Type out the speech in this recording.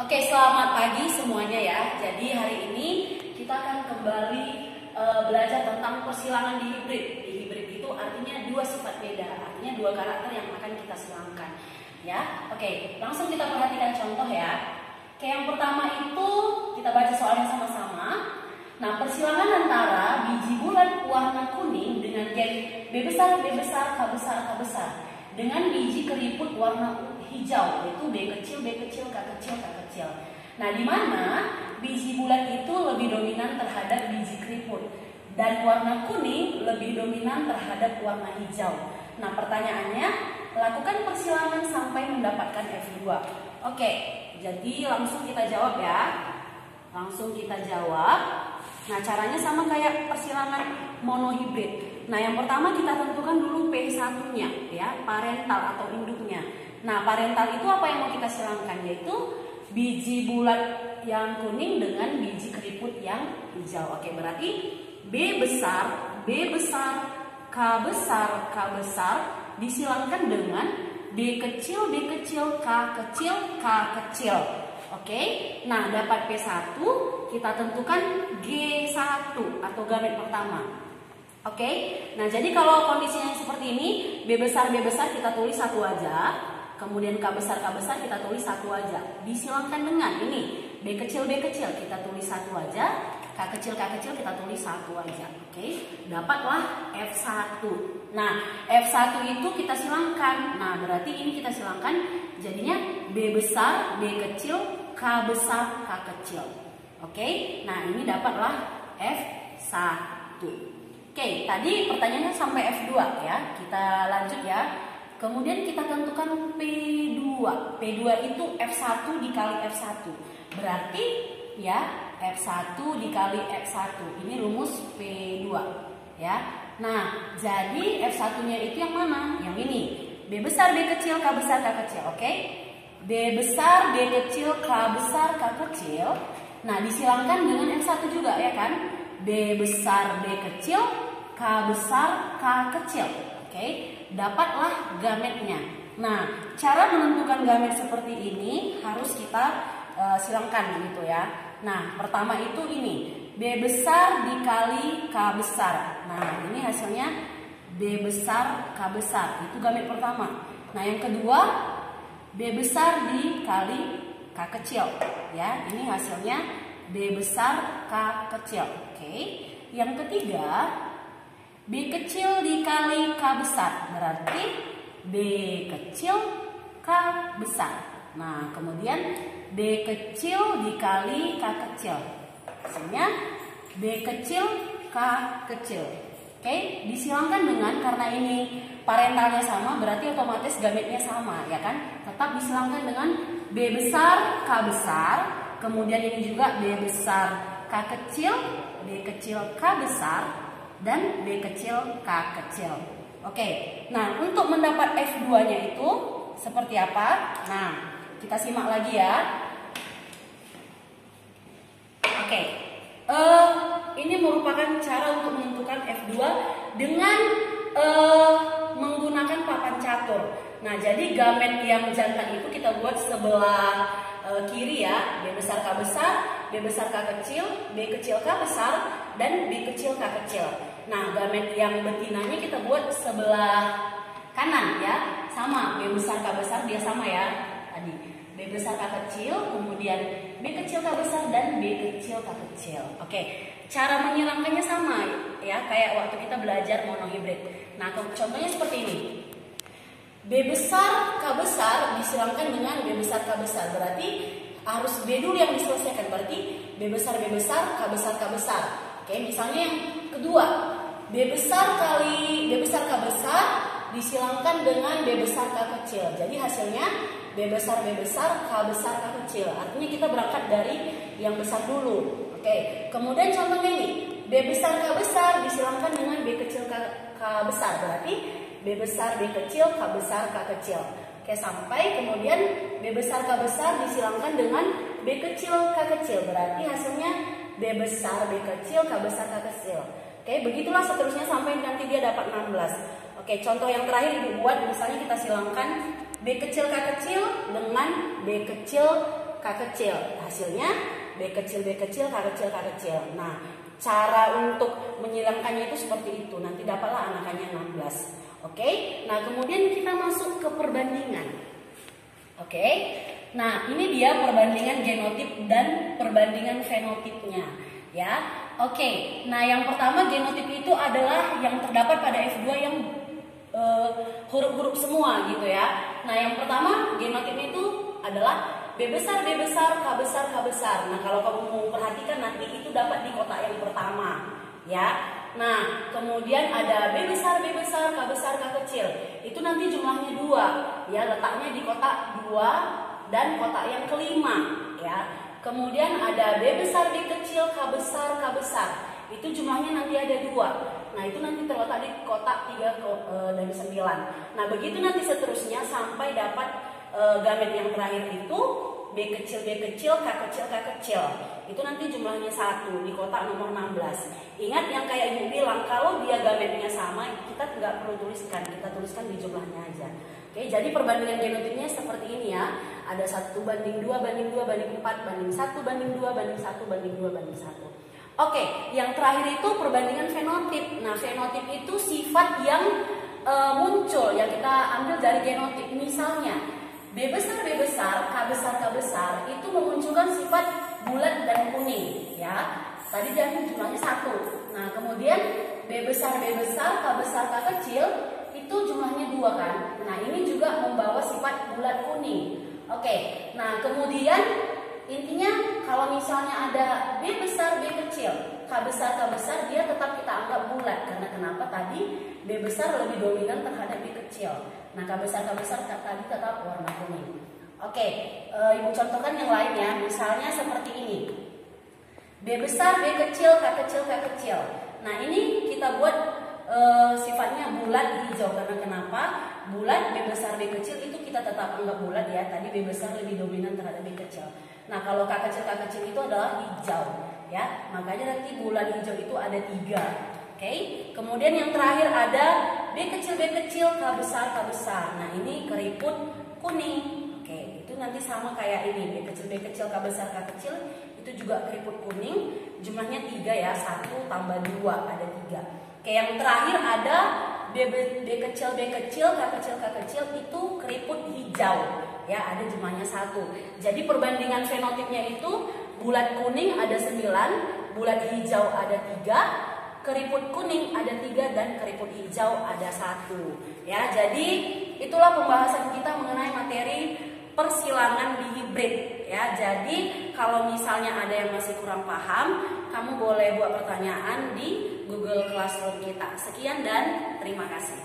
Oke, selamat pagi semuanya ya. Jadi hari ini kita akan kembali belajar tentang persilangan di hibrid. Di hibrid itu artinya dua sifat beda, artinya dua karakter yang akan kita silangkan. Ya, oke, langsung kita perhatikan contoh ya. Oke, yang pertama itu kita baca soalnya sama-sama. Nah, persilangan antara biji bulat warna kuning dengan gen B besar, B besar, K besar, K besar dengan biji keriput warna hijau, yaitu B kecil, B kecil, K kecil, K kecil. Nah, di mana biji bulat itu lebih dominan terhadap biji keriput dan warna kuning lebih dominan terhadap warna hijau. Nah, pertanyaannya, lakukan persilangan sampai mendapatkan F2. Oke, jadi langsung kita jawab ya. Langsung kita jawab. Nah, caranya sama kayak persilangan monohibrid. Nah, yang pertama kita tentukan dulu P1-nya ya, parental atau induknya. Nah, parental itu apa yang mau kita silangkan? Yaitu biji bulat yang kuning dengan biji keriput yang hijau. Oke, berarti B besar, B besar, K besar, K besar disilangkan dengan B kecil, B kecil, K kecil, K kecil. Oke, nah dapat P1, kita tentukan G1 atau gamet pertama. Oke, nah jadi kalau kondisinya seperti ini, B besar kita tulis satu aja. Kemudian K besar kita tulis satu aja. Disilangkan dengan ini B kecil kita tulis satu aja, K kecil kita tulis satu aja. Oke, dapatlah F1. Nah, F1 itu kita silangkan. Nah, berarti ini kita silangkan jadinya B besar, B kecil, K besar, K kecil. Oke, nah ini dapatlah F1. Oke, tadi pertanyaannya sampai F2 ya. Kita lanjut ya. Kemudian kita tentukan P2. P2 itu F1 dikali F1. Berarti ya F1 dikali F1. Ini rumus P2 ya. Nah, jadi F1-nya itu yang mana? Yang ini. B besar, B kecil, K besar, K kecil. Oke? B besar, B kecil, K besar, K kecil. Nah, disilangkan dengan F1 juga ya kan? B besar, B kecil, K besar, K kecil. Oke, dapatlah gametnya. Nah, cara menentukan gamet seperti ini harus kita silangkan gitu ya. Nah, pertama itu ini B besar dikali K besar. Nah, ini hasilnya B besar, K besar. Itu gamet pertama. Nah, yang kedua B besar dikali K kecil ya. Ini hasilnya B besar, K kecil. Oke. Yang ketiga B kecil dikali K besar, berarti B kecil K besar. Nah, kemudian B kecil dikali K kecil, hasilnya B kecil K kecil. Oke, disilangkan dengan, karena ini parentalnya sama, berarti otomatis gametnya sama ya kan. Tetap disilangkan dengan B besar K besar, kemudian ini juga B besar K kecil, B kecil K besar, dan B kecil K kecil. Oke, nah untuk mendapat F2-nya itu seperti apa? Nah, kita simak lagi ya. Oke, ini merupakan cara untuk menentukan F2 dengan menggunakan papan catur. Nah, jadi gamet yang jantan itu kita buat sebelah kiri ya, B besar K besar, B besar K kecil, B kecil K besar, dan B kecil K kecil. Nah, gamet yang betinanya kita buat sebelah kanan ya, sama B besar K besar dia sama ya tadi. B besar K kecil, kemudian B kecil K besar dan B kecil K kecil. Oke, cara menyilangkannya sama ya, kayak waktu kita belajar monohibrid. Nah, contohnya seperti ini. B besar K besar disilangkan dengan B besar K besar, berarti harus B dulu yang diselesaikan, berarti B besar K besar K besar. Oke, misalnya yang kedua, B besar kali B besar K besar disilangkan dengan B besar K kecil. Jadi hasilnya B besar K besar K kecil. Artinya kita berangkat dari yang besar dulu. Oke, kemudian contohnya ini, B besar K besar disilangkan dengan B kecil K besar. Berarti B besar B kecil K besar K kecil. Oke, sampai kemudian B besar K besar disilangkan dengan B kecil K kecil. Berarti hasilnya B besar B kecil K besar K kecil. Oke, begitulah seterusnya sampai nanti dia dapat 16. Oke, contoh yang terakhir dibuat, misalnya kita silangkan B kecil K kecil dengan B kecil K K kecil. Hasilnya B kecil, B kecil, K kecil, K kecil. Nah, cara untuk menghilangkannya itu seperti itu. Nanti dapatlah anakannya 16. Oke. Nah, kemudian kita masuk ke perbandingan. Oke. Nah, ini dia perbandingan genotip dan perbandingan fenotipnya, ya. Oke. Nah, yang pertama genotip itu adalah yang terdapat pada F2 yang huruf-huruf semua gitu ya. Nah, yang pertama genotipnya itu adalah B besar, B besar, K besar, K besar. Nah, kalau kamu mau perhatikan nanti itu dapat di kotak yang pertama, ya. Nah, kemudian ada B besar, B besar, K besar, K kecil. Itu nanti jumlahnya 2, ya, letaknya di kotak 2 dan kotak yang kelima, ya. Kemudian ada B besar, B kecil, K besar, K besar. Itu jumlahnya nanti ada 2. Nah, itu nanti terletak di kotak 3 dan 9. Nah, begitu nanti seterusnya sampai dapat gamet yang terakhir itu B kecil, B kecil, K kecil, K kecil. Itu nanti jumlahnya 1 di kotak nomor 16. Ingat yang kayak Ibu bilang, kalau dia gametnya sama, kita nggak perlu tuliskan, kita tuliskan di jumlahnya aja. Oke, jadi perbandingan genotipnya seperti ini ya. Ada 1 banding 2 banding 2 banding 4 banding 1 banding 2 banding 1 banding 2 banding 1. Oke, yang terakhir itu perbandingan fenotip. Nah, fenotip itu sifat yang muncul yang kita ambil dari genotip. Misalnya, B besar, B besar, K besar, K besar itu memunculkan sifat bulat dan kuning, ya. Tadi jadi jumlahnya 1. Nah, kemudian B besar, B besar, K besar, K kecil itu jumlahnya 2 kan. Nah, ini juga membawa sifat bulat kuning. Oke. Nah, kemudian intinya kalau misalnya ada B besar, B kecil, K besar, K besar, dia tetap kita anggap bulat. Karena kenapa? Tadi B besar lebih dominan terhadap B kecil. Nah, K besar tadi tetap warna kuning. Oke, Ibu contohkan yang lain ya. Misalnya seperti ini. B besar, B kecil, K kecil, K kecil. Nah, ini kita buat sifatnya bulat hijau. Karena kenapa? Bulat B besar, B kecil itu kita tetap anggap bulat ya. Tadi B besar lebih dominan terhadap B kecil. Nah, kalau K kecil itu adalah hijau ya. Makanya nanti bulat hijau itu ada 3. Oke. Kemudian yang terakhir ada B kecil, K besar, K besar. Nah, ini keriput kuning. Oke, itu nanti sama kayak ini. B kecil, K besar, K kecil itu juga keriput kuning. Jumlahnya 3 ya. 1 tambah 2 ada 3. Oke, yang terakhir ada B kecil, K kecil itu keriput hijau. Ya, ada jumlahnya 1. Jadi perbandingan fenotipnya itu bulat kuning ada 9, bulat hijau ada 3, keriput kuning ada 3 dan keriput hijau ada 1. Ya, jadi itulah pembahasan kita mengenai materi persilangan di hibrid. Ya, jadi kalau misalnya ada yang masih kurang paham, kamu boleh buat pertanyaan di Google Classroom kita. Sekian dan terima kasih.